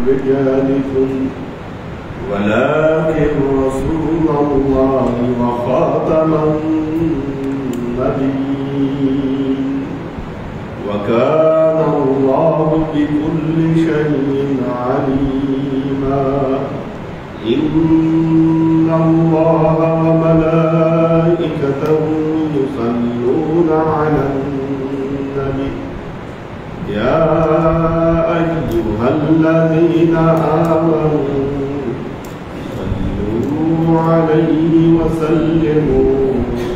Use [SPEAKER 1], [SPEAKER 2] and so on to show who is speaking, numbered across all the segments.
[SPEAKER 1] رجالكم ولكن رسول الله وخاتم النبيين وكان الله بكل شيء عليما إن الله وملائكته يصلون على النبي يا أيها الذين آمنوا صلوا عليه وسلموا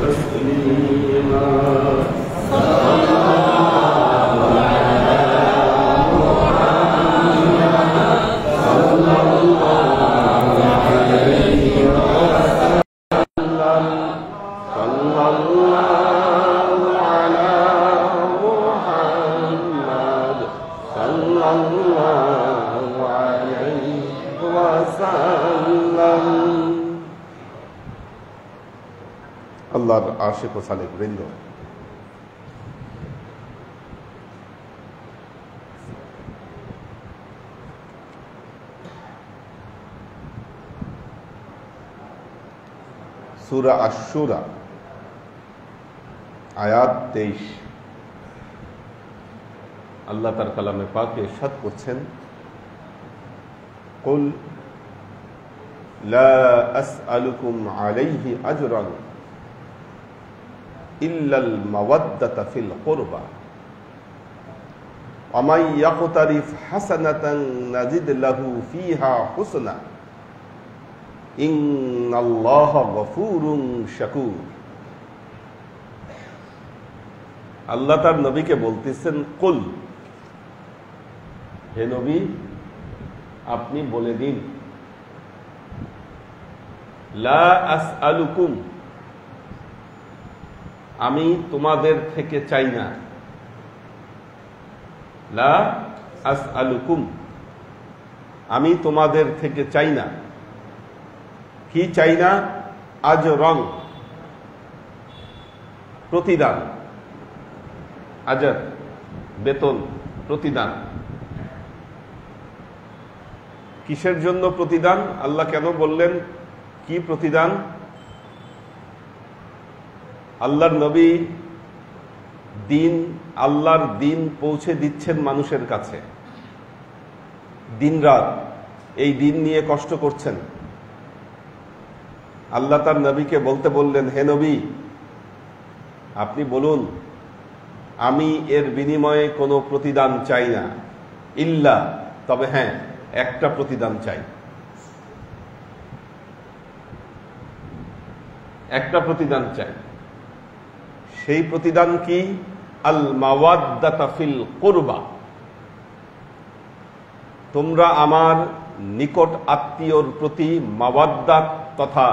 [SPEAKER 1] تسليما আল্লাহর আশিক ও সালেক বৃন্দ, সূরা আশ-শুরা আয়াত 23 আল্লাহ তার কালামে পাকে ইরশাদ করছেন, কুল লা আসআলুকুম আলাইহি আজরান ইল্লাল মাওয়াদ্দাতা ফিল কুরবা ওয়া মান ইয়াকতারিফ হাসানাতান নাজিদ লাহু ফিহা হুসনা ইন্নাল্লাহা গফুরুন শাকুর। আল্লাহ তার নবীকে বলতেছেন, কুল, হে নবী আপনি বলে দিন, লা আসআলুকুম, আমি তোমাদের থেকে চাই না, লা আসআলুকুম, আমি তোমাদের থেকে চাই না। কি চাই না? আজরং, প্রতিদান, আজর বেতন, প্রতিদান। কিসের জন্য প্রতিদান? আল্লাহ কেন বললেন কি প্রতিদান? আল্লাহর নবী দিন, আল্লাহর দিন পৌঁছে দিচ্ছেন মানুষের কাছে, দিন রাত এই দিন নিয়ে কষ্ট করছেন। আল্লাহ তার নবীকে বলতে বললেন, হে নবী আপনি বলুন, আমি এর বিনিময়ে কোনো প্রতিদান চাই না, ইল্লা, তবে হ্যাঁ একটা প্রতিদান চাই, একটা প্রতিদান চাই। সেই প্রতিদান কি? আল মাওয়াদ্দাতা ফিল কুরবা, তোমরা আমার নিকট আত্মীয়র প্রতি মাওয়াদ্দাত তথা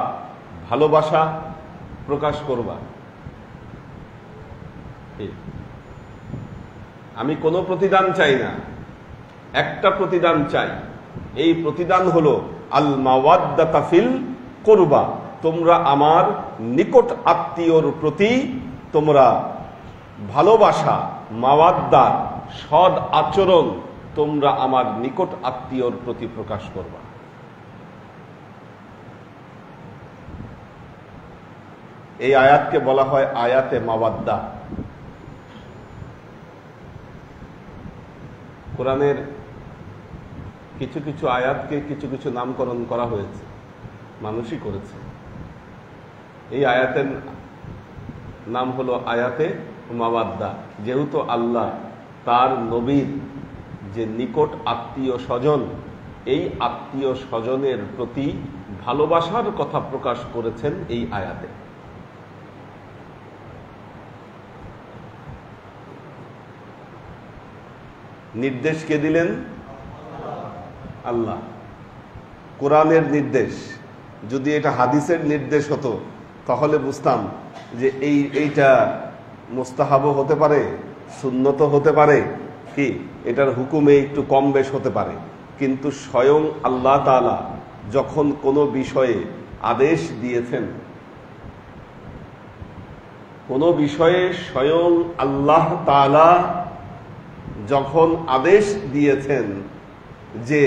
[SPEAKER 1] ভালোবাসা প্রকাশ করবা। আমি কোনো প্রতিদান চাই না, একটা প্রতিদান চাই। এই প্রতিদান হলো আল মাওয়াদ্দাতা ফিল কুরবা, তোমরা আমার নিকট আত্মীয়র প্রতি তোমরা ভালোবাসা, মাওয়াদ্দা, সৎ আচরণ তোমরা আমার নিকট আত্মীয়র প্রতি প্রকাশ করবা। এই আয়াতকে বলা হয় আয়াতে মাওয়াদ্দা। কোরআনের কিছু কিছু আয়াতকে কিছু কিছু নামকরণ করা হয়েছে, মানুষই করেছে। এই আয়াতের নাম হলো আয়াতে মাওয়াদ্দা, যেহেতু আল্লাহ তার নবীর যে নিকট আত্মীয় স্বজন, এই আত্মীয় স্বজনের প্রতি ভালোবাসার কথা প্রকাশ করেছেন এই আয়াতে। নির্দেশ কে দিলেন? আল্লাহ। কোরআনের নির্দেশ। যদি এটা হাদিসের নির্দেশ হতো তাহলে বুঝতাম যে এইটা মুস্তাহাবও হতে পারে, সুন্নত হতে পারে, কি এটার হুকুমে একটু কম বেশ হতে পারে। কিন্তু স্বয়ং আল্লাহ তাআলা যখন কোনো বিষয়ে আদেশ দিয়েছেন, কোনো বিষয়ে স্বয়ং আল্লাহ তাআলা যখন আদেশ দিয়েছেন যে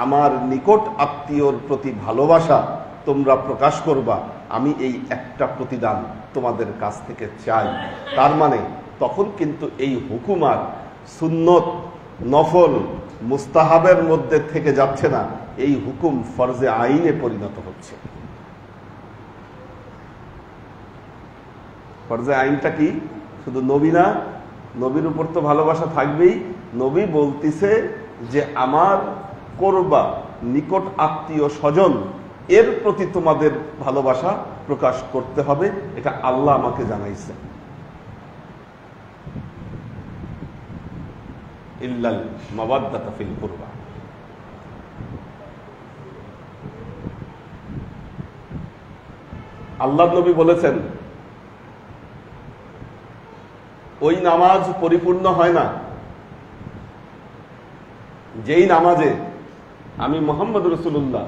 [SPEAKER 1] আমার নিকট আত্মীয়র প্রতি ভালোবাসা তোমরা প্রকাশ করবা, আমি এই একটা প্রতিদান তোমাদের কাছ থেকে চাই। তার মানে তখন কিন্তু এই হুকুম আর সুন্নত, নফল, মুস্তাহাবের মধ্যে থেকে যাচ্ছে না, এই হুকুম ফরজে আইনে পরিণত হচ্ছে। ফরজে আইনটা কি? শুধু নবী না, নবীর উপর তো ভালোবাসা থাকবেই। নবী বলতেছে যে আমার করবা নিকট আত্মীয় স্বজন, এর প্রতি তোমাদের ভালোবাসা প্রকাশ করতে হবে, এটা আল্লাহ আমাকে জানাইছে। ইল্লাল মাওয়াদ্দাতা ফিল কুরবা। আল্লাহ নবী বলেছেন ওই নামাজ পরিপূর্ণ হয় না যেই নামাজে আমি মুহাম্মদ রাসূলুল্লাহ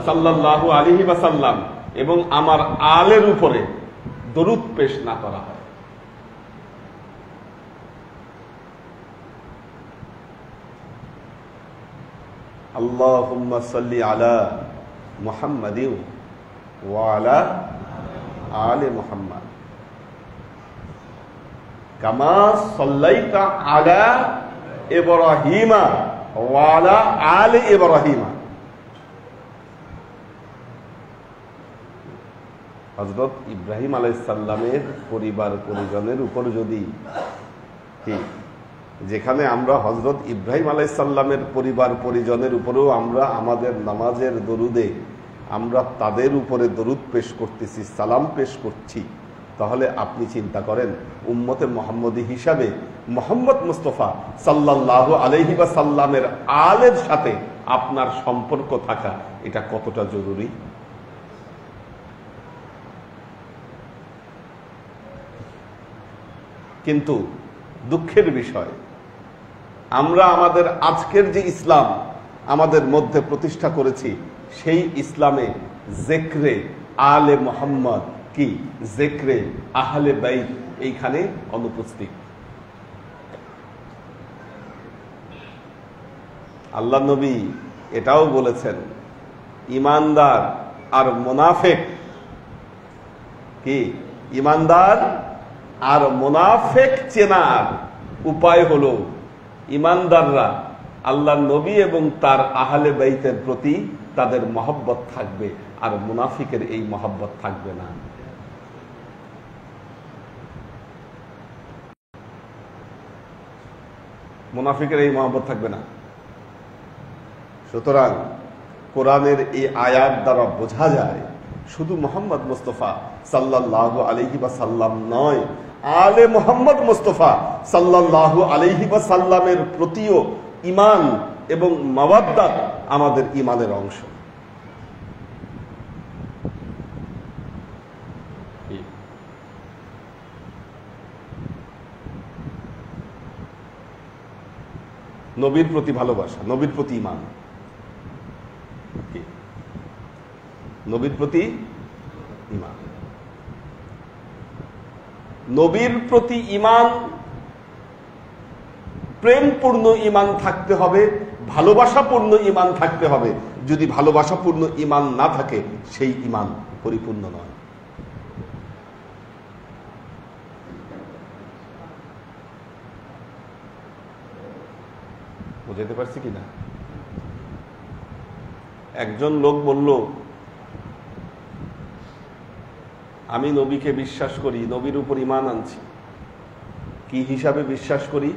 [SPEAKER 1] সাল্লাল্লাহু আলাইহি ওয়াসাল্লাম এবং আমার আলের উপরে দরুদ পেশ না করা হয়। আল্লাহুম্মা সাল্লি আলা মুহাম্মাদিন ওয়া আলা আলি মুহাম্মাদ কামা সাল্লাইতা আলা ইব্রাহিমা ওয়া আলা আলি ইব্রাহিমা। হযরত ইব্রাহিম আলাইহিস সালামের পরিবার পরিজনের উপর যদি কি, যেখানে আমরা হযরত ইব্রাহিম আলাইহিস সালামের পরিবার পরিজনের উপরেও আমরা আমাদের নামাজের দরুদে আমরা তাদের উপরে দরুদ পেশ করতেছি, সালাম পেশ করছি, তাহলে আপনি চিন্তা করেন উম্মতে মুহাম্মদী হিসাবে মুহাম্মদ মুস্তাফা সাল্লাল্লাহু আলাইহি ওয়াসাল্লামের আলের সাথে আপনার সম্পর্ক থাকা এটা কতটা জরুরি। কিন্তু দুঃখের বিষয়, আমরা আমাদের আজকের যে ইসলাম আমাদের মধ্যে প্রতিষ্ঠা করেছি, সেই ইসলামে জিক্রে আলে মুহাম্মদ কি, জিক্রে আহলে বাইত এইখানে অনুপস্থিত। আল্লাহ নবী এটাও বলেছেন ইমানদার আর মুনাফিক কি, ইমানদার আর মুনাফিক চেনার উপায় হলো ইমানদাররা আল্লাহ নবী এবং তার আহলে বাইতের প্রতি তাদের মহব্বত থাকবে, আর মুনাফিকের এই মহব্বত থাকবে না। মুনাফিকের এই মহব্বত থাকবে না। সুতরাং কোরআনের এই আয়াত দ্বারা বোঝা যায় শুধু মুহাম্মদ মুস্তাফা সাল্লাল্লাহু আলাইহি ওয়াসাল্লাম নয়, আলে মুহাম্মদ মুস্তাফা সাল্লাল্লাহু আলাইহি ওয়াসাল্লামের প্রতিও ঈমান এবং মাওয়াদ্দাত আমাদের ঈমানের অংশ। নবীর প্রতি ভালোবাসা, নবীর প্রতি ঈমান, নবীর প্রতি ঈমান, নবীর প্রতি ঈমান, প্রেমপূর্ণ ঈমান থাকতে হবে, ভালোবাসাপূর্ণ ঈমান থাকতে হবে। যদি ভালোবাসাপূর্ণ ঈমান না থাকে সেই ঈমান পরিপূর্ণ নয়। বুঝাতে পারছি কিনা? একজন লোক বলল আমি নবীকে বিশ্বাস করি, নবীর উপর ঈমান আনছি। কি হিসাবে বিশ্বাস করি?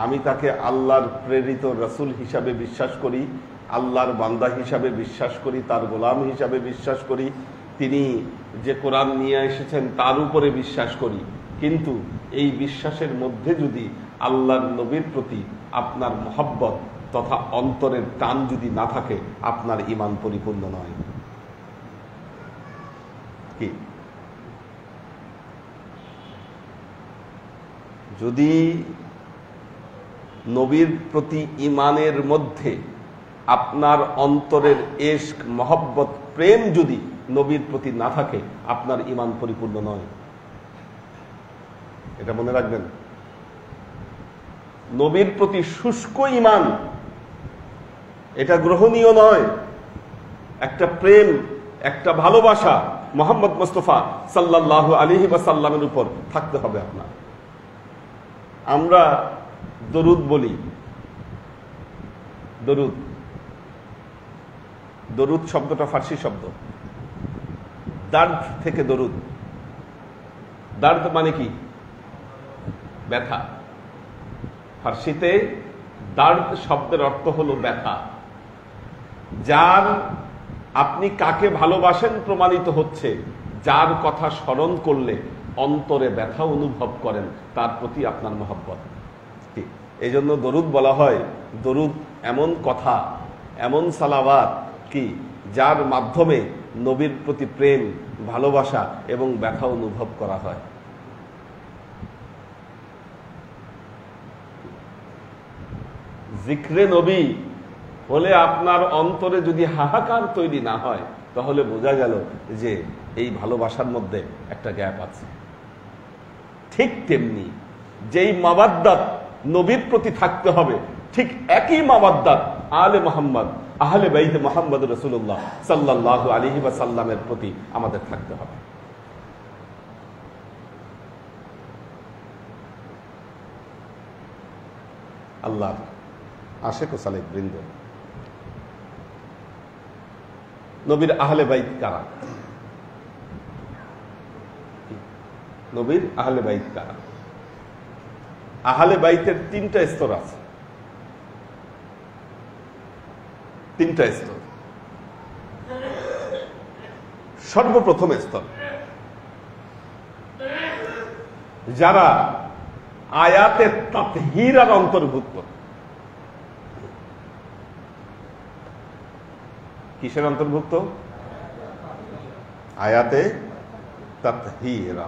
[SPEAKER 1] আমি তাকে আল্লাহর প্রেরিত রাসূল হিসাবে বিশ্বাস করি, আল্লাহর বান্দা হিসাবে বিশ্বাস করি, তার গোলাম হিসাবে বিশ্বাস করি, তিনি যে কোরআন নিয়ে এসেছেন তার উপরে বিশ্বাস করি। কিন্তু এই বিশ্বাসের মধ্যে যদি আল্লাহর নবীর প্রতি আপনার মহব্বত তথা অন্তরের টান যদি না থাকে, আপনার ঈমান পরিপূর্ণ নয়। কি যদি নবীর প্রতি ঈমানের মধ্যে আপনার অন্তরের ইশক, মহব্বত, প্রেম যদি নবীর প্রতি না থাকে, আপনার ঈমান পরিপূর্ণ নয়। এটা মনে রাখবেন। নবীর প্রতি শুষ্ক ঈমান এটা গ্রহণীয় নয়। একটা প্রেম, একটা ভালোবাসা মুহাম্মদ মুস্তাফা সাল্লাল্লাহু আলাইহি ওয়াসাল্লামের উপর থাকতে হবে আপনার। আমরা দরুদ বলি, দরুদ, দরুদ শব্দটা ফার্সি শব্দ, দার্দ থেকে দরুদ। দার্দ মানে কি? ব্যথা। ফার্সিতে দার্দ শব্দের অর্থ হলো ব্যথা। যার, আপনি কাকে ভালোবাসেন প্রমাণিত হচ্ছে যার কথা স্মরণ করলে অন্তরে ব্যথা অনুভব করেন, তার প্রতি আপনার মহব্বত। এই জন্য দরুদ বলা হয়। দরুদ এমন কথা, এমন সালাওয়াত কি যার মাধ্যমে নবীর প্রতি প্রেম, ভালোবাসা এবং ব্যথা অনুভব করা হয়। জিক্রে নবী হলে আপনার অন্তরে যদি হাহাকার তৈরি না হয়, তাহলে বোঝা গেল যে এই ভালোবাসার মধ্যে একটা গ্যাপ আছে। ঠিক তেমনি যেই মাওয়াদ্দাত নবীর প্রতি থাকতে হবে, ঠিক একই মাওয়াদ্দাত আলে মুহাম্মদ, আহলে বাইতে মুহাম্মদ রাসূলুল্লাহ সাল্লাল্লাহু আলাইহি ওয়াসাল্লামের প্রতি আমাদের থাকতে হবে। আল্লাহ আশেক ও সালেক বৃন্দ, নবীর আহলে বাইত কারা? নবীর আহলে বাইত কারা? আহলে বাইতের তিনটা স্তর আছে, তিনটা স্তর। সর্বপ্রথম স্তর যারা আয়াতে তাতহীরার অন্তর্ভুক্ত। কিসের অন্তর্ভুক্ত? আয়াতে তাতহীরা।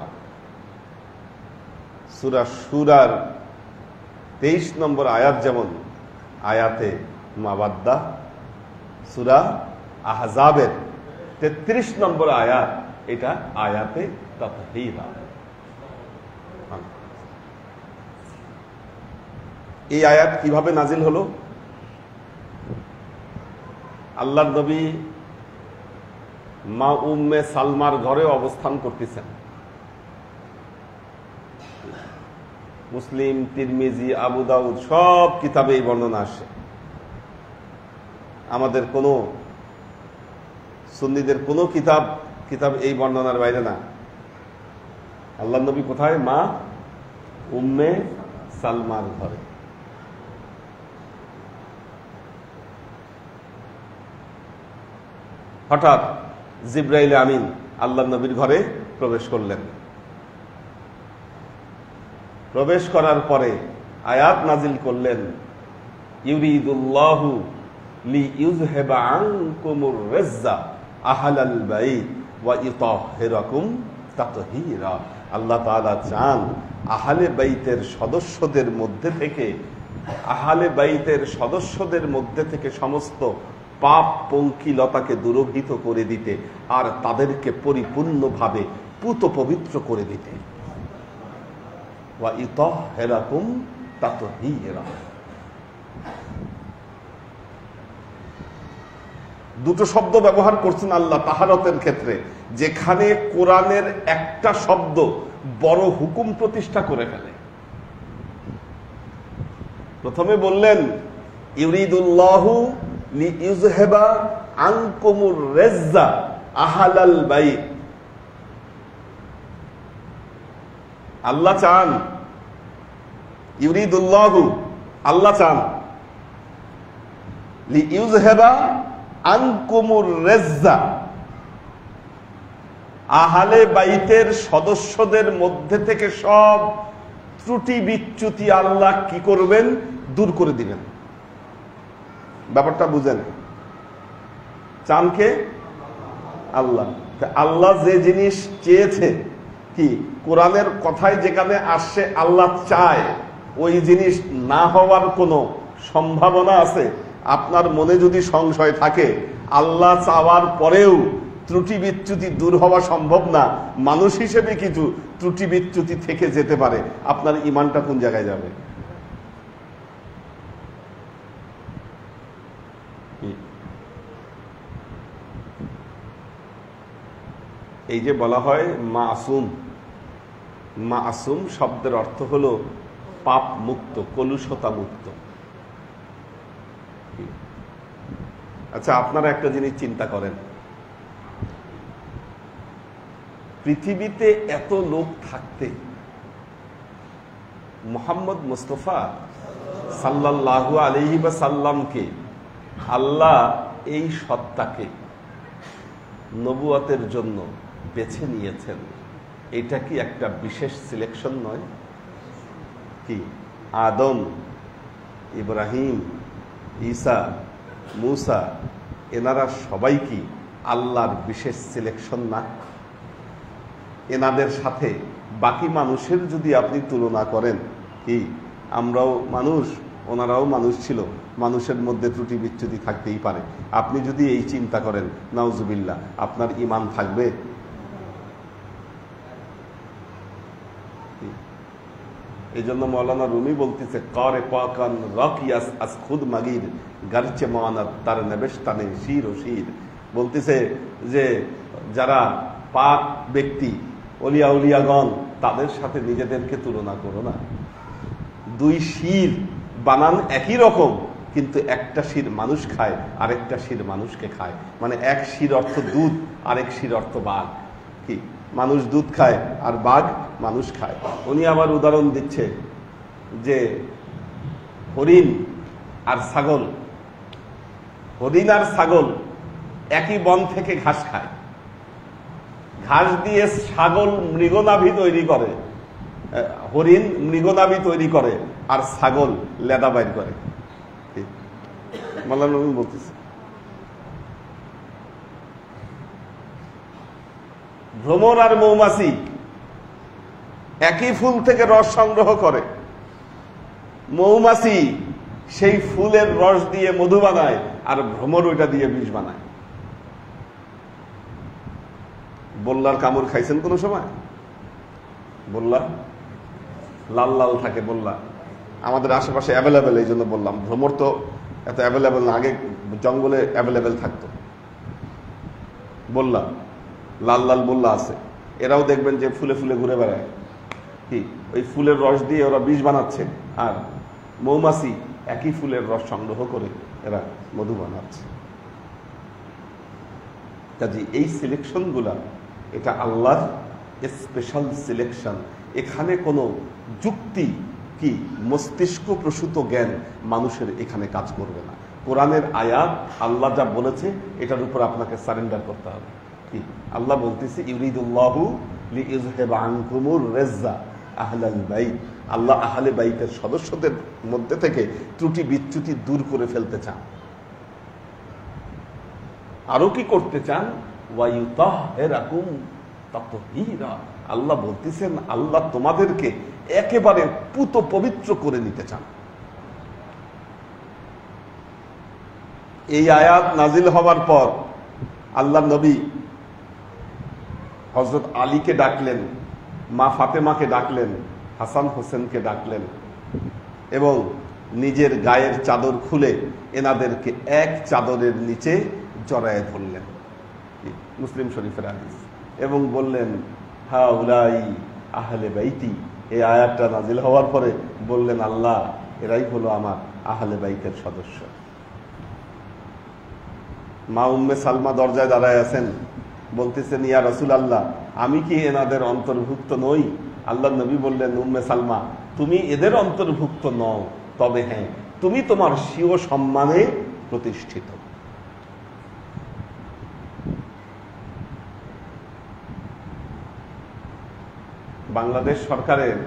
[SPEAKER 1] সূরা শুরার 23 নম্বর আয়াত যেমন আয়াতে মাওয়াদ্দা, সূরা আহজাবের 33 নম্বর আয়াত এটা আয়াতে তাতহীরা। এই আয়াত কিভাবে নাজিল হলো? আল্লাহর নবী মা উম্মে সালমার ঘরে অবস্থান করতেছেন। মুসলিম, তিরমিজি, আবু দাউদ সব কিতাবে এই বর্ণনা আসে। আমাদের কোন সুন্নিদের কোন কিতাব এই বর্ণনার বাইরে না। আল্লাহর নবী কোথায়? মা উম্মে সালমার ঘরে। হঠাৎ জিবরাইল আমিন আল্লাহর নবীর ঘরে প্রবেশ করলেন। প্রবেশ করার পরে আয়াত নাজিল করলেন, ইউরিদুল্লাহু লিইউযহিবা আনকুমুর রিজ্জা আহলাল বাইত ওয়া ইতাহহিরাকুম তাতহীরা। আল্লাহ তাআলা চান আহলে বাইতের সদস্যদের মধ্যে থেকে সমস্ত পাপ পঙ্কিলতাকে দূরীভূত করে দিতে আর তাদেরকে পরিপূর্ণভাবে পুত পবিত্র করে দিতে। ওয়া ইতাহহিরাকুম তাতহীরা। দুটো শব্দ ব্যবহার করছেন আল্লাহ তাহারতের ক্ষেত্রে, যেখানে কোরআনের একটা শব্দ বড় হুকুম প্রতিষ্ঠা করে ফেলে। প্রথমে বললেন ইউরিদুল্লাহু লিইউযহিবা আনকুমুর রিজ্জা আহলাল বাইত। আল্লাহ চান, ইউরিদুল্লাহু আল্লাহ চান, লিইউযহিবা আনকুমুর রিজ্জা আহলে বাইতের সদস্যদের মধ্যে থেকে সব ত্রুটি বিচ্যুতি আল্লাহ কি করবেন? দূর করে দিবেন। ব্যাপারটা বুঝেন। চান কে? আল্লাহ। আল্লাহ যে জিনিস চেয়েছে, কি কোরআনের কথায় যেখানে আসছে আল্লাহ চায়, ওই জিনিস না হওয়ার কোনো সম্ভাবনা আছে? আপনার মনে যদি সংশয় থাকে আল্লাহ চাওয়ার পরেও ত্রুটি বিচ্যুতি দূর হওয়া সম্ভব না, মানুষ হিসেবে কিছু ত্রুটি বিচ্যুতি থেকে যেতে পারে, আপনার ঈমানটা কোন জায়গায় যাবে? এই যে বলা হয় মাসুম, মাসুম শব্দের অর্থ হলো পাপ মুক্ত, কলুষতা মুক্ত। আচ্ছা, আপনারা একটা জিনিস চিন্তা করেন, পৃথিবীতে এত লোক থাকতে মুহাম্মদ মুস্তাফা সাল্লাল্লাহু আলাইহি ওয়াসাল্লামকে আল্লাহ এই সত্তাকে নবুয়তের জন্য বেছে নিয়েছেন। এটা কি একটা বিশেষ সিলেকশন নয়? কি আদম, ইব্রাহিম, ঈসা, মুসা এনারা সবাই কি আল্লাহর বিশেষ সিলেকশন না? এনাদের সাথে বাকি মানুষের যদি আপনি তুলনা করেন, কি আমরাও মানুষ, ওনারাও মানুষ ছিল, মানুষের মধ্যে ত্রুটি বিচ্যুতি থাকতেই পারে। আপনি যদি এই চিন্তা করেন, নাউজুবিল্লাহ, আপনার ঈমান থাকবে? এই জন্য মৌলানা রুমি বলতেছে, করে পাকান রাকিয়াস আস খুদ মাগির গারচে মানাত তার নেবেশতানে শির ও শির। বলতেছে যে যারা পাক ব্যক্তি, অলিয়া উলিয়াগণ, তাদের সাথে নিজেদেরকে তুলনা করো না। দুই শির বানান একই রকম, কিন্তু একটা শির মানুষ খায়, আরেকটা শির মানুষকে খায়। মানে এক শির অর্থ দুধ, আরেক শির অর্থ বাঘ। কি মানুষ দুধ খায় আর বাঘ মানুষ খায়। উনি আবার উদাহরণ দিচ্ছে যে হরিণ আর ছাগল, হরিণ আর ছাগল একই বন থেকে ঘাস খায়। ঘাস দিয়ে ছাগল মৃগনাভি তৈরি করে, হরিণ মৃগনাভি তৈরি করে, আর ছাগল লেদা বাইর করে। মাওলানা রুমি বলতেছে, ভ্রমর আর মৌমাছি একই ফুল থেকে রস সংগ্রহ করে। মৌমাছি সেই ফুলের রস দিয়ে মধু বানায়, আর ভ্রমর ওইটা দিয়ে বিষ বানায়। বল্লার কামড় খাইছেন কোন সময়? বল্লা লাল লাল থাকে, বল্লা আমাদের আশেপাশে অ্যাভেলেবেল, এই জন্য বললাম। ভ্রমর তো এত অ্যাভেলেবেল না, আগে জঙ্গলে অ্যাভেলেবেল থাকতো। বল্লা লাল লাল বল্লা আছে, এরাও দেখবেন যে ফুলে ফুলে ঘুরে বেড়ায়। কি ওই ফুলের রস দিয়ে ওরা বিষ বানাচ্ছে, আর মৌমাছি একই ফুলের রস সংগ্রহ করে এরা মধু বানাচ্ছে। কাজে এই সিলেকশন গুলা, এটা আল্লাহর স্পেশাল সিলেকশন। এখানে কোনো যুক্তি কি মস্তিষ্ক প্রসূত জ্ঞান মানুষের এখানে কাজ করবে না। কোরআনের আয়াত, আল্লাহ যা বলেছে এটার উপর আপনাকে সারেন্ডার করতে হবে। কি আল্লাহ বলতেছে, ইউরিদুল্লাহু লিইযহিবা আনকুমুর রিজ্জা আহলাল বাইত। আল্লাহ আহলে বাইতের সদস্যদের মধ্যে থেকে ত্রুটি বিচ্যুতি দূর করে ফেলতে চান। আরো কি করতে চান? ওয়ায়ুতাহহিরাকুম তাতহীরা। আল্লাহ বলতেছেন, আল্লাহ তোমাদেরকে একেবারে পুত পবিত্র করে নিতে চান। এই আয়াত নাজিল হওয়ার পর আল্লাহ নবী হযরত আলীকে ডাকলেন, মা ফাতেমাকে ডাকলেন, হাসান হোসেনকে ডাকলেন, এবং নিজের গায়ের চাদর খুলে এনাদেরকে এক চাদরের নিচে জড়ায়ে ধরলেন। মুসলিম শরীফের হাদিস। এবং বললেন, হাউলাই আহলে বাইতি। এই আয়াতটা নাজিল হওয়ার পরে বললেন, আল্লাহ এরাই হলো আমার আহলে বাইতের সদস্য। মা উম্মে সালমা দরজায় দাঁড়ায় আছেন, বলতেছেন, ইয়া রাসূলুল্লাহ, আমি কি এনাদের অন্তর্ভুক্ত নই? আল্লাহ নবী বললেন, উম্মে সালমা, তুমি এদের অন্তর্ভুক্ত নও, তবে হ্যাঁ, তুমি তোমার স্বীয় সম্মানে প্রতিষ্ঠিত। বাংলাদেশ সরকারের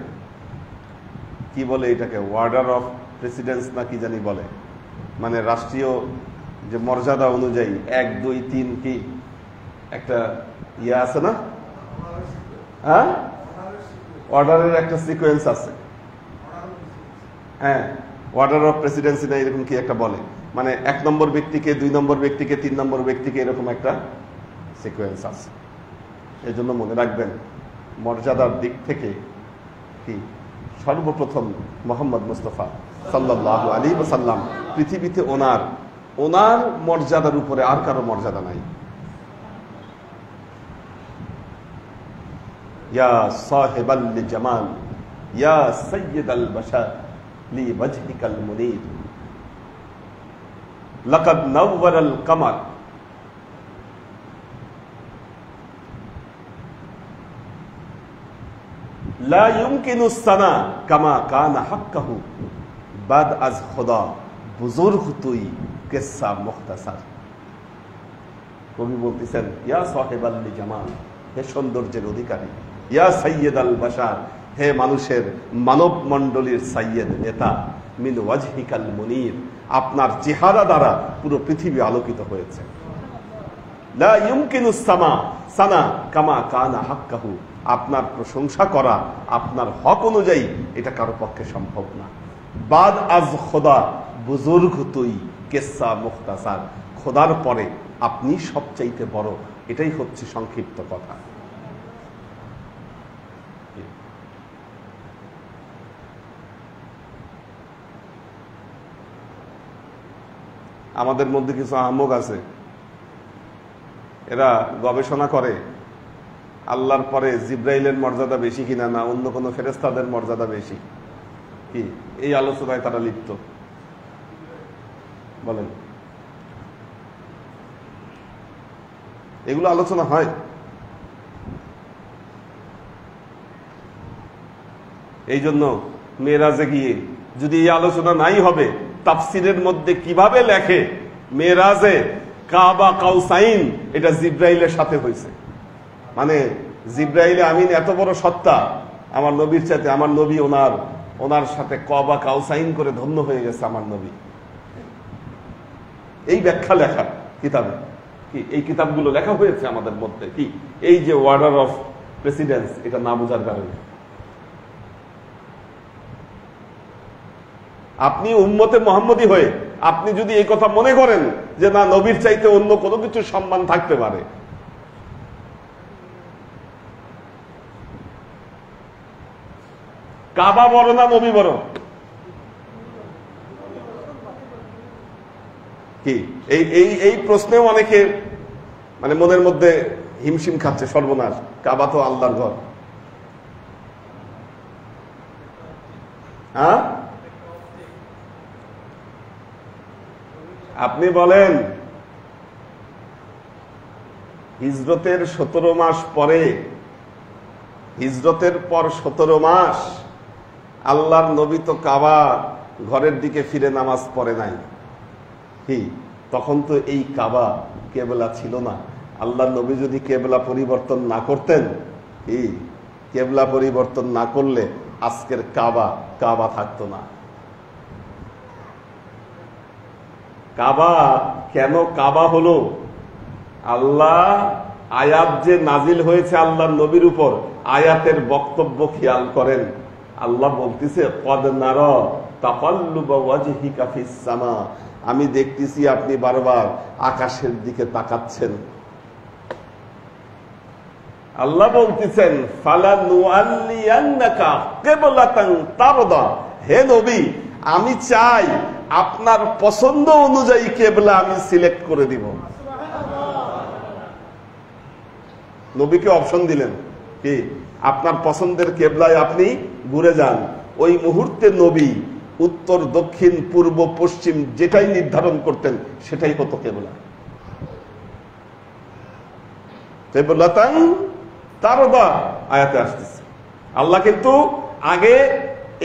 [SPEAKER 1] কি বলে এটাকে, অর্ডার অফ প্রেসিডেন্স না কি জানি বলে, মানে রাষ্ট্রীয় যে মর্যাদা অনুযায়ী 1, 2, 3 কি একটা ইয়ে আছে না? হ্যাঁ, অর্ডারের একটা সিকোয়েন্স আছে। হ্যাঁ, অর্ডার অফ প্রেসিডেন্সি না এরকম কি একটা বলে, মানে 1 নম্বর ব্যক্তিকে, 2 নম্বর ব্যক্তিকে, 3 নম্বর ব্যক্তিকে, এরকম একটা সিকোয়েন্স আছে। এই জন্য মনে রাখবেন, মর্যাদার দিক থেকে কি সর্বপ্রথম মুহাম্মদ মুস্তাফা সাল্লাল্লাহু আলাইহি ওয়াসাল্লাম, পৃথিবীতে ওনার মর্যাদার উপরে আর কারো মর্যাদা নাই। ইয়া সাহিবাল জামাল ইয়া সাইয়্যিদাল বাশার লিওয়াজহিকাল মুনীর লাকাদ নাওয়ারাল কামার লা ইউমকিনুস সানা কামা কানা হাক্কাহু বাদ আজ খোদা বুজুর্গ তুই কিসসা মুখতাসার। কবি বলতেছেন, ইয়া সাহিবাল জামাল, হে সৌন্দর্যের অধিকারী, ইয়া সাইয়্যিদাল বাশার, হে মানুষের মানব মণ্ডলীর সাইয়্যিদ নেতা, মিন ওয়াজহিকাল মুনীর, আপনার চেহারা দ্বারা পুরো পৃথিবী আলোকিত হয়েছে। লা ইউমকিনুস সানা কামা কানা হাক্কাহু, আপনার প্রশংসা করা আপনার হক অনুযায়ী এটা কারো পক্ষে সম্ভব না। বাদ আজ খোদা বুজুর্গ তুই কিসসা মুখতাসার, খোদার পরে আপনি সবচাইতে বড়, এটাই হচ্ছে সংক্ষিপ্ত কথা। আমাদের মধ্যে কিছু আহমক আছে, এরা গবেষণা করে আল্লাহর পরে জিব্রাইলের মর্যাদা বেশি কিনা, না অন্য কোনো ফেরেশতাদের মর্যাদা বেশি, কি এই আলোচনায় তারা লিপ্ত। বলেন, এগুলো আলোচনা হয়? এই জন্য মেরাজে গিয়ে যদি এই আলোচনা নাই হবে, তাফসিরের মধ্যে কিভাবে লেখে মেরাজে কাবা কাউসাইন এটা জিব্রাইলের সাথে হয়েছে, মানে জিব্রাইল আমিন এত বড় সত্তা, আমার নবীর চাইতে আমার নবী ওনার সাথে কাবা কাউসাইন করে ধন্য হয়ে গেছে আমার নবী। এই ব্যাখ্যা লেখা কিতাবে, কি এই কিতাবগুলো লেখা হয়েছে আমাদের মধ্যে, কি এই যে অর্ডার অফ প্রেসিডেন্স, এটা না বোঝার কারণে। আপনি উম্মতে মুহাম্মদী হয়ে আপনি যদি এই কথা মনে করেন যে না নবীর চাইতে অন্য কোনো কিছু সম্মান থাকতে পারে, কাবা বড় না নবী বড়? কি এই প্রশ্নেও অনেকে মানে মনের মধ্যে হিমশিম খাচ্ছে, সর্বনাশ, কাবা তো আল্লাহর ঘর। হ্যাঁ, আপনি বলেন হিজরতের 17 মাস পরে, হিজরতের পর 17 মাস আল্লাহর নবী তো কাবা ঘরের দিকে ফিরে নামাজ পড়ে নাই। কি তখন তো এই কাবা কেবলা ছিল না। আল্লাহর নবী যদি কেবলা পরিবর্তন না করতেন, কি কেবলা পরিবর্তন না করলে আজকের কাবা থাকতো না। কাবা কেন কাবা হলো? আল্লাহ আয়াত যে নাজিল হয়েছে আল্লাহর নবীর উপর, আয়াতের বক্তব্য খেয়াল করেন। আল্লাহ বলতেছে, কদ নারা তাকাল্লুবা ওয়াজহিকা ফিস সামা, আমি দেখতেছি আপনি বারবার আকাশের দিকে তাকাচ্ছেন। আল্লাহ বলতেছেন, ফালানুআল্লিয়ান্নাকা কিবলাতান তারদা, হে নবী আমি চাই আপনার পছন্দ অনুযায়ী কেবলা আমি সিলেক্ট করে দিব। নবীকে অপশন দিলেন, কি আপনার পছন্দের কেবলায় আপনি ঘুরে যান। ওই মুহূর্তে নবী উত্তর দক্ষিণ পূর্ব পশ্চিম যেটাই নির্ধারণ করতেন সেটাই হতো কেবলা। কেবলাতান তারদা আয়াতে আসতেছে। আল্লাহ কিন্তু আগে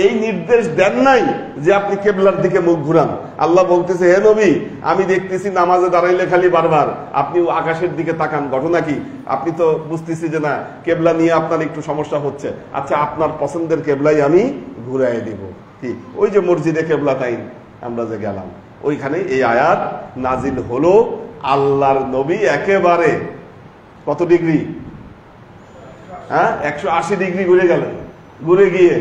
[SPEAKER 1] এই নির্দেশ দেন নাই যে আপনি কেবলার দিকে মুখ ঘুরান। আল্লাহ বলতেছে, হে নবী আমি দেখতেছি নামাজে দাঁড়াইলে খালি বারবার আপনি আকাশের দিকে তাকান, ঘটনা কি? আপনি তো বুঝতেছি যে না কেবলা নিয়ে আপনার একটু সমস্যা হচ্ছে, আচ্ছা আপনার পছন্দের কেবলাই আমি ঘুরাই দিব। কি ওই যে মসজিদে কেবলা তাই আমরা যে গেলাম, ওইখানে এই আয়াত নাজিল হলো। আল্লাহর নবী একেবারে কত ডিগ্রি? 180 ডিগ্রি ঘুরে গেলেন। ঘুরে গিয়ে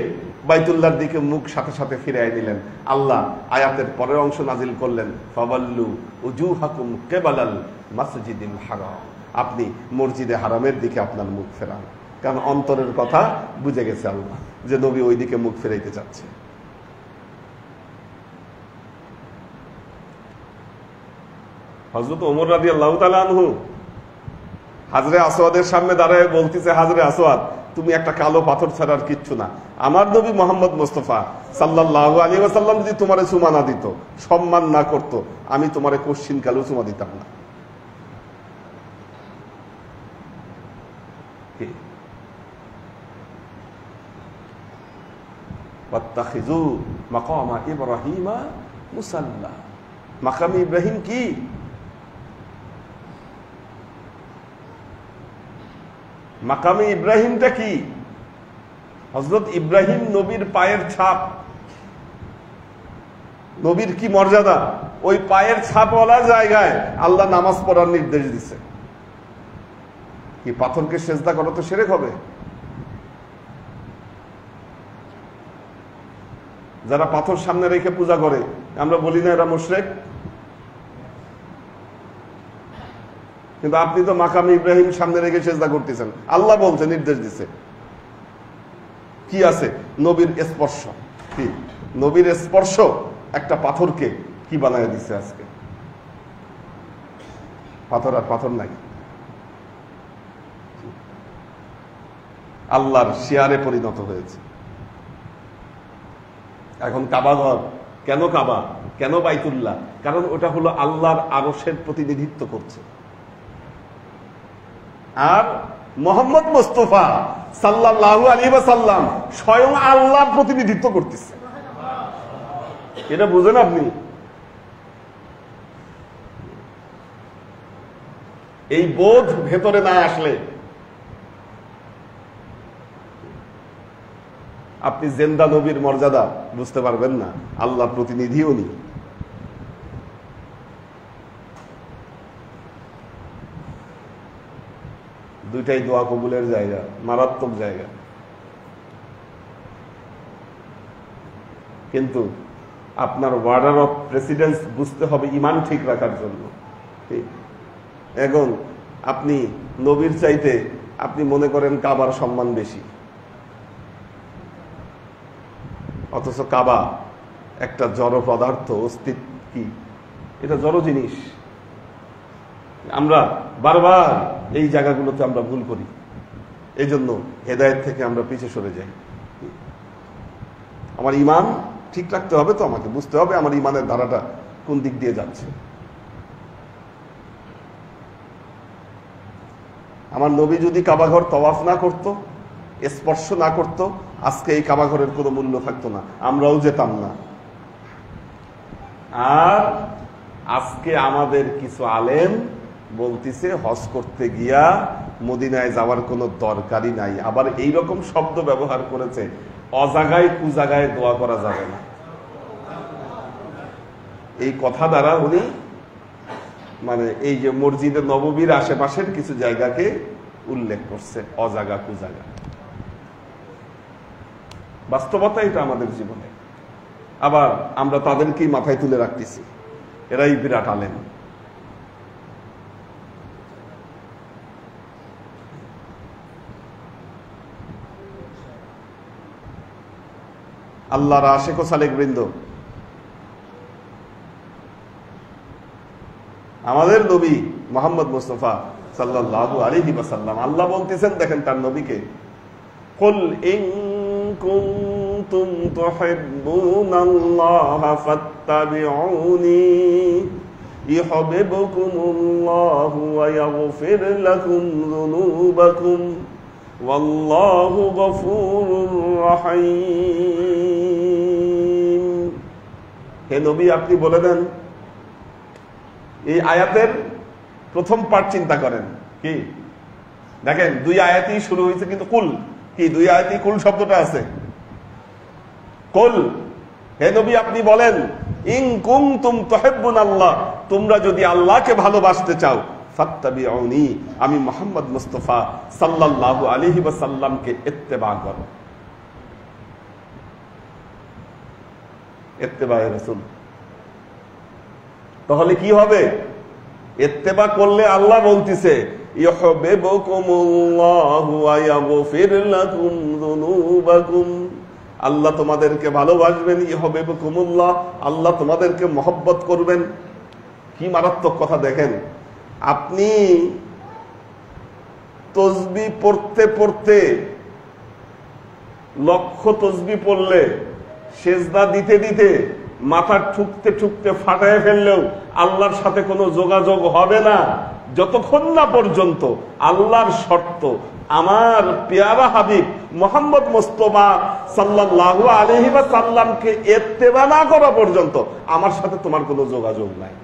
[SPEAKER 1] বাইতুল্লাহর দিকে মুখ সাথে সাথে ফিরাই দিলেন। আল্লাহ আয়াতের পরের অংশ নাজিল করলেন, ফাওয়াল্লু উজুহাকুম কিবালাল মাসজিদিল হারাম, আপনি মসজিদে হারামের দিকে আপনার মুখ ফেরান। কারণ অন্তরের কথা বুঝে গেছে আল্লাহ যে নবী ওই দিকে মুখ ফেরাইতে চাচ্ছে। হযরত ওমর রাদিয়াল্লাহু তাআলা আনহু হাজরে আসওয়াদের সামনে দাঁড়ায় বলতেছে, হাজরে আসওয়াদ তুমি একটা কালো পাথর ছাড়া আর কিচ্ছু না। আমার নবী মোহাম্মদ মুস্তাফা সাল্লাল্লাহু আলাইহি ওয়াসাল্লাম যদি তোমারে চুমা না দিত, সম্মান না করত, আমি তোমারে কোশ্চিন কালেও চুমা দিতাম না। ওয়াত্তাখিযু মাকামা ইব্রাহিমা মুসাল্লা। মাকামে ইব্রাহিম কি? মাকামে ইব্রাহিমটা কি? হযরত ইব্রাহিম নবীর পায়ের ছাপ। নবীর কি মর্যাদা! ওই পায়ের ছাপওয়ালা জায়গায় আল্লাহ নামাজ পড়ার নির্দেশ দিছে। কি পাথরকে সেজদা করা তো শিরক হবে? যারা পাথর সামনে রেখে পূজা করে, আমরা বলি না এরা মুশরিক? কিন্তু আপনি তো মাকামে ইব্রাহিম সামনে রেখে সেজদা করতেছেন। আল্লাহ বলছে, নির্দেশ দিছে। কি আছে? নবীর স্পর্শ। কি নবীর স্পর্শ একটা পাথরকে কি বানায় দিছে আজকে? পাথর আর পাথর নাই, আল্লাহর শিয়ারে পরিণত হয়েছে। এখন কাবাঘর কেন কাবা, কেন বাইতুল্লাহ? কারণ ওটা হলো আল্লাহর আরশের প্রতিনিধিত্ব করছে। আর মুহাম্মদ মুস্তাফা সাল্লাল্লাহু আলাইহি ওয়াসাল্লাম স্বয়ং আল্লাহর প্রতিনিধিত্ব করতেছে। এটা বুঝেন আপনি? এই বোধ ভেতরে না আসলে আপনি জিন্দা নবীর মর্যাদা বুঝতে পারবেন না, আল্লাহর প্রতিনিধি উনি। দুইটাই দোয়া কবুলের জায়গা, মারাত্মক জায়গা। কিন্তু আপনার ওয়ার্ডার অফ প্রেসিডেন্স বুঝতে হবে ঈমান ঠিক রাখার জন্য। এখন আপনি নবীর চাইতে আপনি মনে করেন কাবার সম্মান বেশি, অথচ কাবা একটা জড় পদার্থ, অস্তিত্ব কি এটা জড় জিনিস। আমরা বারবার এই জায়গাগুলোতে আমরা ভুল করি, এই জন্য হেদায়েত থেকে আমরা পিছিয়ে সরে যাই। আমার ঈমান ঠিক রাখতে হবে, তো আমাকে বুঝতে হবে আমার ঈমানের ধারাটা কোন দিক দিয়ে যাচ্ছে। আমার নবী যদি কাবাঘর তওয়াফ না করত, স্পর্শ না করত, আজকে এই কাবাঘরের কোনো মূল্য থাকতো না, আমরাও যেতাম না। আর আজকে আমাদের কিছু আলেম বলতেছে হজ করতে গিয়া মদিনায় যাওয়ার কোনো দরকারই নাই। আবার এই রকম শব্দ ব্যবহার করেছে, অজাগায় কুজাগায় দোয়া করা যাবে না। এই কথা দ্বারা উনি মানে এই যে মসজিদে নববীর আশেপাশের কিছু জায়গাকে উল্লেখ করছে, অজাগা কুজাগা। বাস্তবতা এটা আমাদের জীবনে। আবার আমরা তাদেরকেই মাথায় তুলে রাখতেছি, এরাই বিরাট আলেম। আল্লাহর আশিক ও সালেক বৃন্দ, আমাদের নবী মুহাম্মদ মুস্তাফা সাল্লাল্লাহু আলাইহি ওয়াসাল্লাম, আল্লাহ বলতেছেন, দেখেন তার নবীকে, কুল ইন কুনতুম তুহিব্বুনাল্লাহা ফাত্তাবিউনি ইউহিব্বুকুমুল্লাহু ওয়া ইয়াগফির লাকুম যুনুবাকুম ওয়াল্লাহু গফুরুর রহিম। হে নবী, আপনি বলে দেন, এই আয়াতের প্রথম পার্ট চিন্তা করেন কি, দেখেন দুই আয়াতই শুরু হয়েছে, কিন্তু কুল কি, দুই আয়াতই কুল শব্দটা আছে। কুল, হে নবী আপনি বলেন, ইন কুনতুম তুহিব্বুনাল্লাহ, তোমরা যদি আল্লাহকে ভালোবাসতে চাও, ফাত্তাবিউনি, আমি মুহাম্মদ মুস্তাফা সাল্লাল্লাহু আলাইহি ওয়াসাল্লামকে ইত্তেবা করো। ইত্তেবায়ে রাসূল। তাহলে কি হবে? ইত্তেবা করলে আল্লাহ বলতিছে ইউহিব্বুকুমুল্লাহু ওয়া ইয়াগফির লাকুম যুনুবাকুম, আল্লাহ তোমাদেরকে ভালোবাসবেন। ইউহিব্বুকুমুল্লাহ, আল্লাহ তোমাদেরকে মহব্বত করবেন। কি মারাত্মক কথা! দেখেন, আপনি তসবিহ পড়তে পড়তে লক্ষ তসবি পড়লে সেজদা দিতে দিতে মাথা ঠুকতে ঠুকতে ফাটায় ফেললেও আল্লাহর সাথে কোনো যোগাযোগ হবে না যতক্ষণ না পর্যন্ত আল্লাহর শর্ত আমার পেয়ারা হাবিব মোহাম্মদ মুস্তাফা সাল্লাল্লাহু আলাইহি ওয়াসাল্লামকে ইত্তেবা না করা পর্যন্ত আমার সাথে তোমার কোনো যোগাযোগ নাই।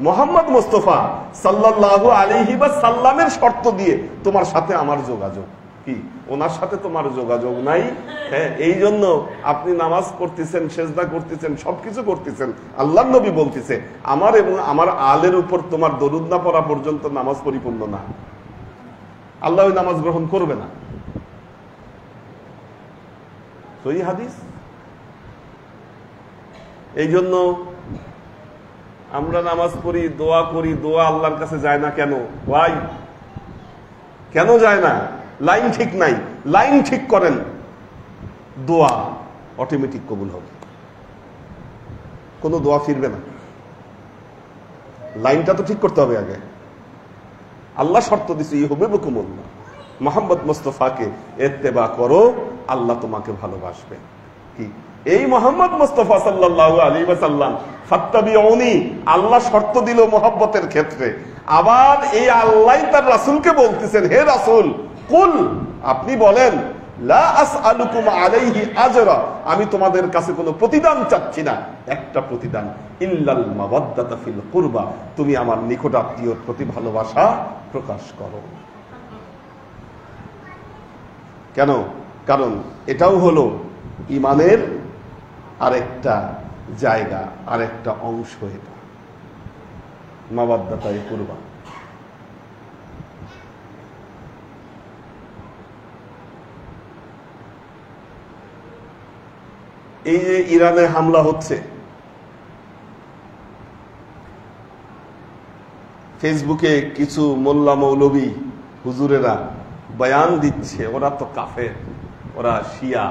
[SPEAKER 1] মোহাম্মদ মুস্তাফা সাল্লাল্লাহু আলাইহি ওয়াসাল্লামের শর্ত দিয়ে তোমার সাথে আমার যোগাযোগ কি, ওনার সাথে তোমার যোগাযোগ নাই। হ্যাঁ, এই জন্য আপনি নামাজ পড়তেছেন, সেজদা করতেছেন, সবকিছু করতেছেন, আল্লাহর নবী বলতেছে আমার এবং আমার আলের উপর তোমার দরুদ না পড়া পর্যন্ত নামাজ পরিপূর্ণ না, আল্লাহ ওই নামাজ গ্রহণ করবে না। সহিহ হাদিস। এই জন্য আমরা নামাজ পড়ি, দোয়া করি, দোয়া আল্লাহর কাছে যায় না কেন? ভাই কেন যায় না? লাইন ঠিক নাই। লাইন ঠিক করেন, দোয়া অটোমেটিক কবুল হবে, কোনো দোয়া ফিরবে না। লাইনটা তো ঠিক করতে হবে আগে। আল্লাহ শর্ত দিছে ইউহিব্বুকুমুল্লাহ, মুহাম্মদ মুস্তাফাকে ইত্তেবা করো, আল্লাহ তোমাকে ভালোবাসবে। কি এই মুহাম্মদ মুস্তাফা সাল্লাল্লাহু আলাইহি ওয়াসাল্লাম ফাত্তাবিউনি, আল্লাহ শর্ত দিল মহব্বতের ক্ষেত্রে। আবার এই আল্লাহ তার রাসূলকে বলতেছেন, হে রাসূল কুল, আপনি বলেন, লা আসআলুকুম আলাইহি আজরা, আমি তোমাদের কাছে কোনো প্রতিদান চাচ্ছি না, একটা প্রতিদান, ইল্লাল মাওয়াদ্দাতা ফিল কুরবা, তুমি আমার নিকটাত্মীয়র প্রতি ভালোবাসা প্রকাশ করো। কেন? কারণ এটাও হলো ঈমানের আরেকটা জায়গা, আরেকটা অংশ, এটা মাওয়াদ্দাতা ফিল কুরবা। এই যে ইরানে হামলা হচ্ছে, ফেসবুকে কিছু মোল্লা মৌলবী হুজুরেরা বয়ান দিচ্ছে, ওরা তো কাফের, ওরা শিয়া।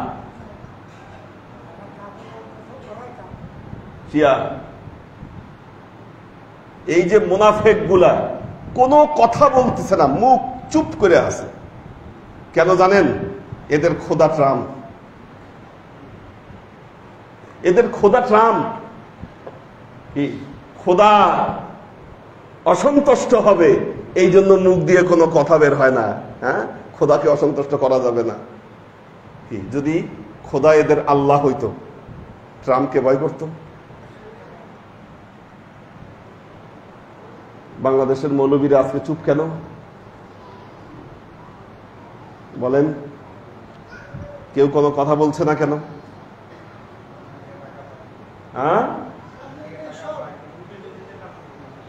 [SPEAKER 1] এই যে মুনাফেক গুলা কোনো কথা বলতেছে না, মুখ চুপ করে আছে। কেন জানেন? এদের খোদা ট্রাম্প, এদের খোদা ট্রাম্প। কি খোদা অসন্তুষ্ট হবে, এই জন্য মুখ দিয়ে কোনো কথা বের হয় না। হ্যাঁ, খোদাকে অসন্তুষ্ট করা যাবে না। কি যদি খোদা এদের আল্লাহ হইতো, ট্রাম্পকে ভয় করত? বাংলাদেশের মৌলবীরা আজকে চুপ কেন বলেন? কেউ কোনো কথা বলছে না কেন?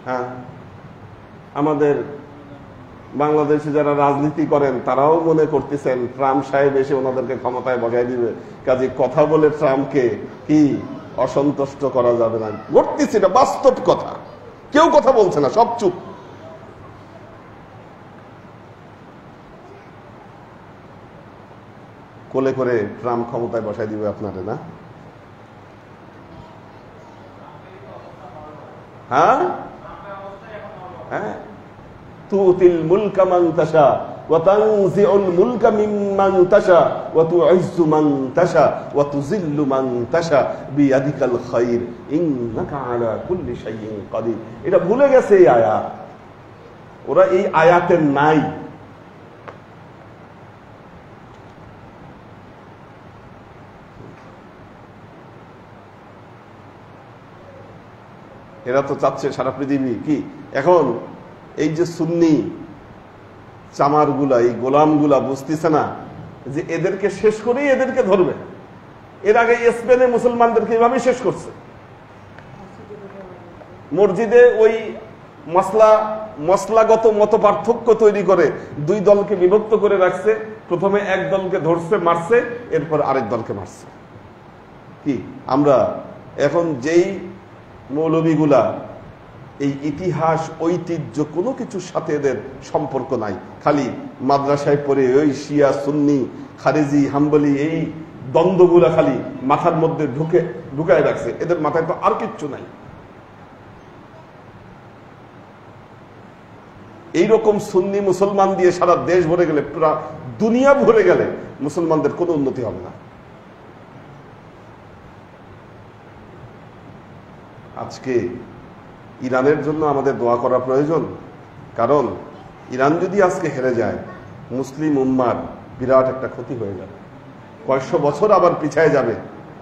[SPEAKER 1] হ্যাঁ, আমাদের বাংলাদেশে যারা রাজনীতি করেন তারাও মনে করতেছেন ট্রাম্প সাহেব এসে ওনাদেরকে ক্ষমতায় বসায় দিবে, কাজে কথা বলে ট্রাম্পকে কি অসন্তুষ্ট করা যাবে না। ঘটতেছে, এটা বাস্তব কথা, কেউ কথা বলছে না, সব চুপ। কোলে করে ট্রাম্প ক্ষমতায় বসায় দিবে আপনারে, না? হ্যাঁ, তুতিল মুলকা মান তাশা ওয়া তানজিউল মুলকা মিম্মান তাশা ওয়া তুইজ্জু মান তাশা ওয়া তুযিল্লু মান তাশা বিয়াদিকাল খায়র ইন্নাকা আলা কুল্লি শাইইন কাদির। এটা ভুলে গেছে এই আয়াত, ওরা এই আয়াতের নাই। এরা তো চাচ্ছে সারা পৃথিবী কি এখন এই যে সুন্নি চামারগুলা, এই গোলামগুলা বুঝতেছে না যে এদেরকে শেষ করেই এদেরকে ধরবে। এর আগে স্পেনে মুসলমানদেরকে এইভাবেই শেষ করছে। মসজিদে ওই মশলাগত মত পার্থক্য তৈরি করে দুই দলকে বিভক্ত করে রাখছে। প্রথমে এক দলকে ধরছে, মারছে, এরপর আরেক দলকে মারছে। কি আমরা এখন যেই মৌলবীগুলা এই ইতিহাস ঐতিহ্য কোনো কিছুর সাথে এদের সম্পর্ক নাই, খালি মাদ্রাসায় পড়ে ওই শিয়া সুন্নি খারেজি হাম্বলি এই দ্বন্দ্বগুলা খালি মাথার মধ্যে ঢুকায় রাখছে। এদের মাথায় তো আর কিচ্ছু নাই। এইরকম সুন্নি মুসলমান দিয়ে সারা দেশ ভরে গেলে, পুরা দুনিয়া ভরে গেলে মুসলমানদের কোনো উন্নতি হবে না। আজকে ইরানের জন্য আমাদের দোয়া করা প্রয়োজন, কারণ ইরান যদি আজকে হেরে যায় মুসলিম উম্মার বিরাট একটা ক্ষতি হয়ে যাবে। কয়েকশো বছর আবার পিছায় যাবে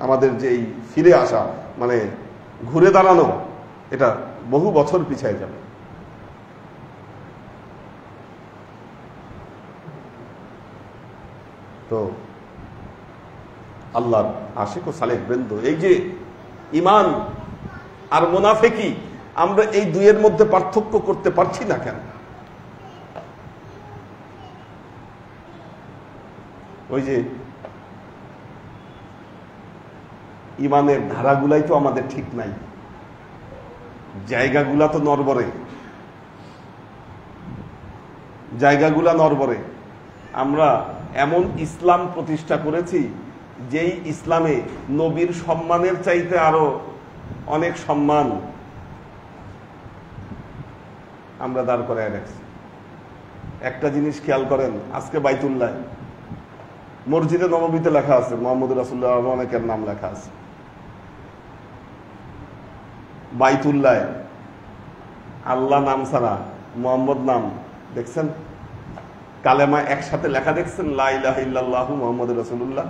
[SPEAKER 1] আমাদের যে এই ফিরে আসা, মানে ঘুরে দাঁড়ানো, এটা বহু বছর পিছায় যাবে। তো আল্লাহর আশিক ও সালেহ বৃন্দ, এই যে ঈমান আর মুনাফিকি, আমরা এই দুইয়ের মধ্যে পার্থক্য করতে পারছি না কেন? ওই যে ঈমানের ধারাগুলাই তো আমাদের ঠিক নাই, জায়গাগুলা তো নড়বড়ে, জায়গাগুলা নড়বড়ে। আমরা এমন ইসলাম প্রতিষ্ঠা করেছি যেই ইসলামে নবীর সম্মানের চাইতে আরো অনেক সম্মান আমরা দাঁড় করায় রাখছি। একটা জিনিস খেয়াল করেন, আজকে বাইতুল্লাহ মসজিদে নববীতে লেখা আছে মুহাম্মদ রাসূলুল্লাহ, অনেকের নাম লেখা আছে। বাইতুল্লাহ আল্লাহ নাম ছাড়া মুহাম্মদ নাম দেখছেন? কালেমা একসাথে লেখা দেখছেন? লা ইলাহা ইল্লাল্লাহু মুহাম্মাদুর রাসূলুল্লাহ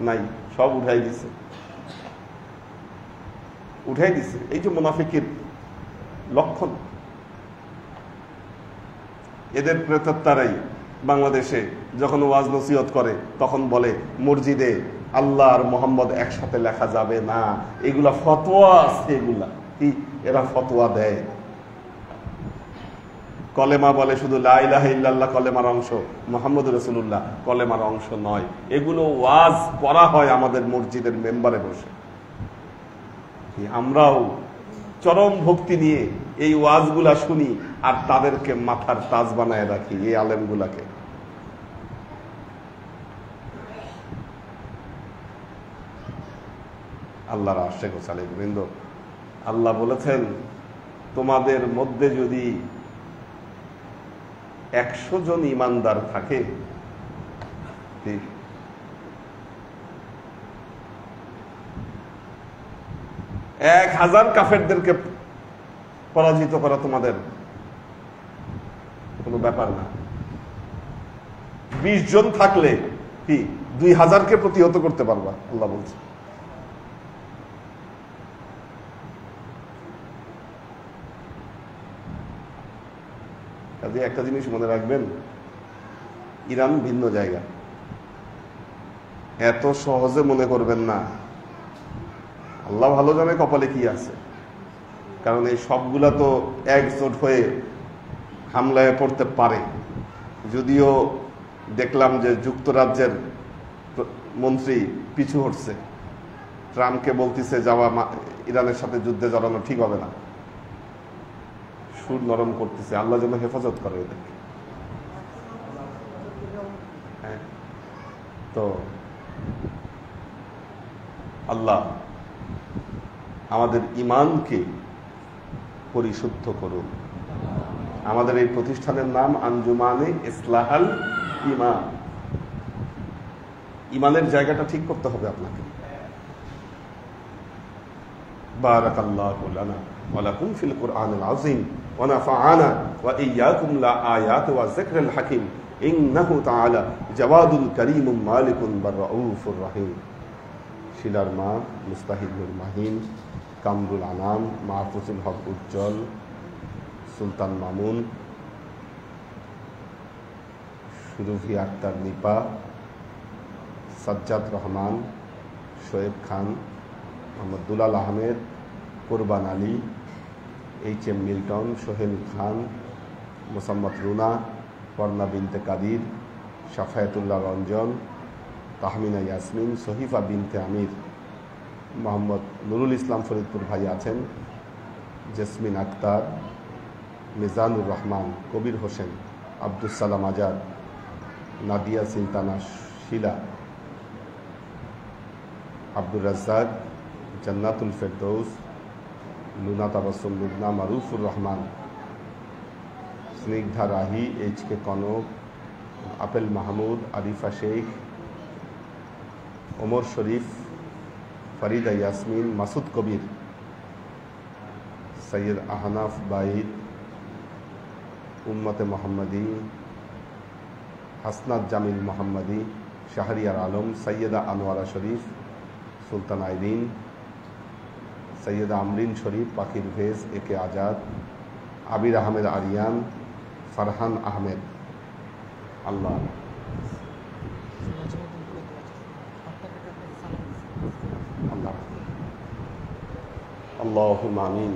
[SPEAKER 1] নাই, সব উঠাই দিছে, উঠাই দিছে। এই যে মুনাফিকের লক্ষণ। এদের প্রেতাত্মারাই বাংলাদেশে যখন ওয়াজ নসিহত করে তখন বলে মসজিদে আল্লাহ আর মোহাম্মদ একসাথে লেখা যাবে না, এগুলা ফতোয়া আছে। এগুলা কি? এরা ফতোয়া দেয়। কলেমা বলে শুধু লা ইলাহা ইল্লাল্লাহ কলেমার অংশ, মুহাম্মদুর রাসূলুল্লাহ কলেমার অংশ নয়। এগুলো ওয়াজ করা হয় আমাদের মসজিদের মেম্বারে বসে। আমরাও চরম ভক্তি নিয়ে এই ওয়াজগুলা শুনি আর তাদেরকে মাথার তাজ বানায় রাখি, এই আলেমগুলাকে। আল্লাহর আশিক ও সালেহ বৃন্দ, আল্লাহ বলেছেন তোমাদের মধ্যে যদি 100 জন ইমানদার থাকে, 1000 কাফেরদেরকে পরাজিত করা তোমাদের কোনো ব্যাপার না। 20 জন থাকলে কি 2000কে প্রতিহত করতে পারবা, আল্লাহ বলছে। কাজে একটা জিনিস মনে রাখবেন, ইরান ভিন্ন জায়গা, এত সহজে মনে করবেন না। আল্লাহ ভালো জানে কপালে কি আছে, কারণ এই সবগুলা তো একজোট হয়ে হামলায় পড়তে পারে। যদিও দেখলাম যে যুক্তরাজ্যের মন্ত্রী পিছু হটছে, ট্রাম্পকে বলতেছে যাওয়া ইরানের সাথে যুদ্ধে জড়ানো ঠিক হবে না, সুর নরম করতেছে। আল্লাহ যেন হেফাজত করে এদেরকে। হ্যাঁ, তো আল্লাহ আমাদের ঈমানকে পরিশুদ্ধ করুন। আমাদের এই প্রতিষ্ঠানের নাম আঞ্জুমানে ইসলাহাল ঈমান। ঈমানের জায়গাটা ঠিক করতে হবে আপনাকে। বারাকাল্লাহু লানা ওয়া লাকুম ফিল কুরআনিল আযীম ওয়া নাফা'আনা ওয়া ইয়্যাকুম লা আয়াতি ওয়া যিকরিল হাকীম ইন্নাহু তাআলা জাওয়াদুল কারীমুম মালিকুন বার রাউফুর রহিম। শিলার মা মুস্তাহিদুল মাহিন, কামরুল আনাম, মাহফুজুল হক উজ্জ্বল, সুলতান মামুন, সুরভি আক্তার নিপা, সাজ্জাদ রহমান, শোয়েব খান, মোহাম্মদ দুলাল আহমেদ, কোরবান আলী, HM মিল্টন, সোহেল খান, মোসাম্মদ রুনা, পর্ণা বিনতে কাদির, শাফায়াতুল্লাহ রঞ্জন, তাহমিনা ইয়াসমিন, সহিফা বিনতে আমির, মোহাম্মদ নুরুল ইসলাম ফরিদপুর ভাই আছেন, জেসমিন আক্তার, মিজানুর রহমান, কবির হোসেন, আব্দুল সালাম আজাদ, নাদিয়া সিলতানা শিলা, আব্দুর রাজ্জাক, জান্নাতুল ফেরদৌস, লুনা তাবাসসুম, লুবনা, মারুফুর রহমান, স্নিগ্ধা রাহি, HK কনক, আপেল মাহমুদ, আরিফা শেখ, ওমর শরীফ, ফরিদা ইয়াসমিন, মাসুদ কবির, সৈয়দ আহনাফ বাইদ, উম্মতে মোহাম্মদী, হাসনাত জামিল মোহাম্মদী, শাহরিয়ার আলম, সৈয়দা আনোয়ারা শরীফ, সুলতান আইরিন, সৈয়দা আমরিন শরীফ, পাখির ভেজ, AK আজাদ, আবির আহমেদ আরিয়ান, ফারহান আহমেদ। আল্লাহ আল্লাহ اللهم آمين.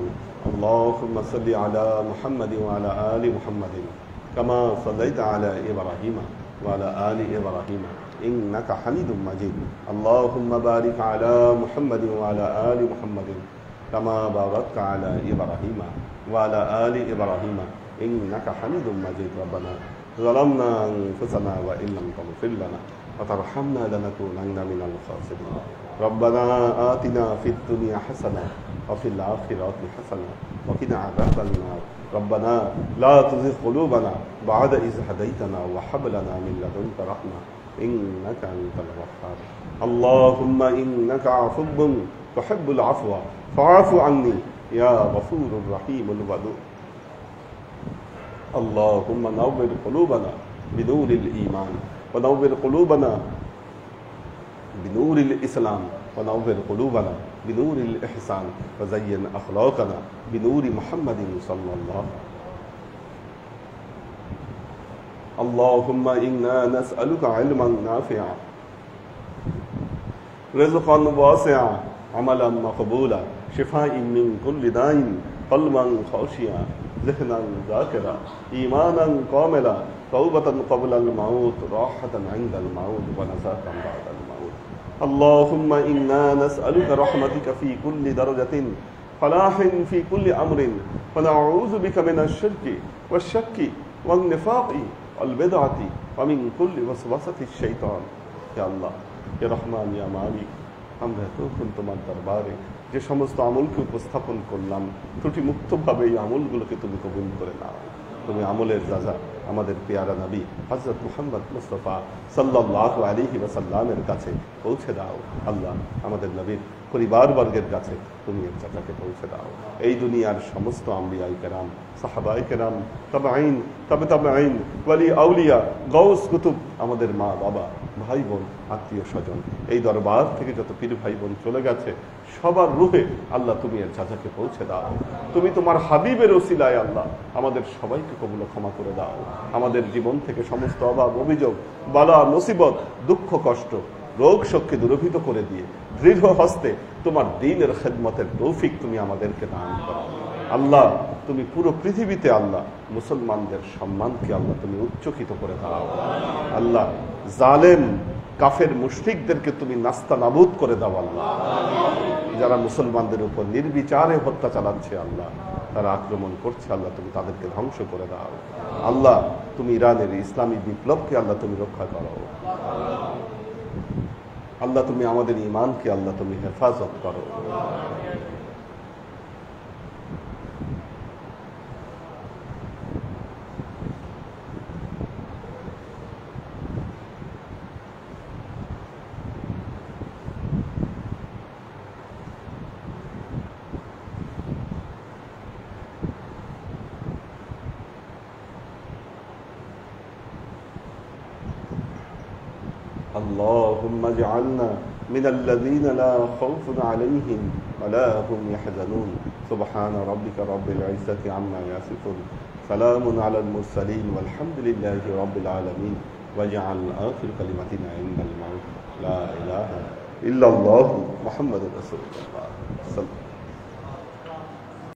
[SPEAKER 1] اللهم صل على محمد وعلى آل محمد كما صليت على إبراهيم وعلى آل إبراهيم إنك حميد مجيد. اللهم بارك على محمد وعلى آل محمد كما باركت على إبراهيم وعلى آل إبراهيم إنك حميد مجيد. ربنا ظلمنا أنفسنا وإن لم تغفر لنا وترحمنا لنكونن من الخاسرين. ربنا آتنا في الدنيا حسنة وفي الآخرة حسنة وقنا عذاب النار. ربنا لا تزغ قلوبنا بعد إذ هديتنا وهب لنا من لدنك رحمة إنك أنت الوهاب. اللهم إنك عفو تحب العفو فاعف عني يا غفور رحيم الودود. اللهم نور قلوبنا بنور الإيمان ونور قلوبنا بنور الإسلام ونور قلوبنا بنور الإحسان وزين أخلاقنا بنور محمد صلى الله عليه وسلم. اللهم إنا نسألك علما نافعا رزقا واسعا عملا مقبولا شفاء من كل داء قلبا خاشعا ذهنا ذاكرا إيمانا كاملا توبة قبل الموت راحة عند الموت ونجاة بعد الموت. اللهم إنا نسألك رحمتك في كل درجة فلاح في كل أمر ونعوذ بك من الشرك والشك والنفاق والبدعة ومن كل وسوسة الشيطان. يا الله يا رحمن يا مالك আমরা তখন তোমার দরবারে যে সমস্ত আমলকে উপস্থাপন করলাম ত্রুটি মুক্তভাবে এই আমলগুলোকে তুমি কবুল করে নাও। তুমি আমলের রাজা আমাদের পেয়ারা নবী হযরত মুহাম্মদ মুস্তাফা সাল্লাল্লাহু আলাইহি ওয়াসাল্লামের কাছে পৌঁছে দাও। আল্লাহ আমাদের নবীর পরিবারবর্গের কাছে তুমি এর জাযাকে পৌঁছে দাও। এই দুনিয়ার সমস্ত আম্বিয়ায়ে কেরাম, সাহাবায়ে কেরাম, তাবেঈন, তাবেঈন, ওয়ালি আউলিয়া, গাউস কুতুব, আমাদের মা বাবা, ভাই বোন, আত্মীয় স্বজন, এই দরবার থেকে যত পীর ভাই বোন চলে গেছে সবার রূহে আল্লাহ তুমি এর জাযাকে পৌঁছে দাও। তুমি তোমার হাবিবের ওসিলায় আল্লাহ আমাদের সবাইকে কবুল ক্ষমা করে দাও। আমাদের জীবন থেকে সমস্ত অভাব অভিযোগ বালা মুসিবত দুঃখ কষ্ট রোগ শোককে দূরীভূত করে দিয়ে দৃঢ় হস্তে তোমার দ্বীনের খেদমতের তৌফিক তুমি আমাদেরকে দান করো। আল্লাহ তুমি পুরো পৃথিবীতে আল্লাহ মুসলমানদের সম্মানকে আল্লাহ তুমি উচ্চকিত করে দাও। আল্লাহ জালেম কাফের মুশরিকদেরকে তুমি নাস্তা নাবুদ করে দাও। আল্লাহ যারা মুসলমানদের উপর নির্বিচারে হত্যা চালাচ্ছে আল্লাহ তারা আক্রমণ করছে আল্লাহ তুমি তাদেরকে ধ্বংস করে দাও। আল্লাহ তুমি ইরানের ইসলামী বিপ্লবকে আল্লাহ তুমি রক্ষা করো। আল্লাহ তুমি আমাদের ঈমানকে আল্লাহ তুমি হেফাজত করো। اللهم اجعلنا من الذين لا خوف عليهم ولا هم يحزنون. سبحان ربك رب العزة عما يصفون سلام على المرسلين والحمد لله رب العالمين. واجعل آخر كلمتنا عند الموت لا إله إلا الله محمد رسول الله.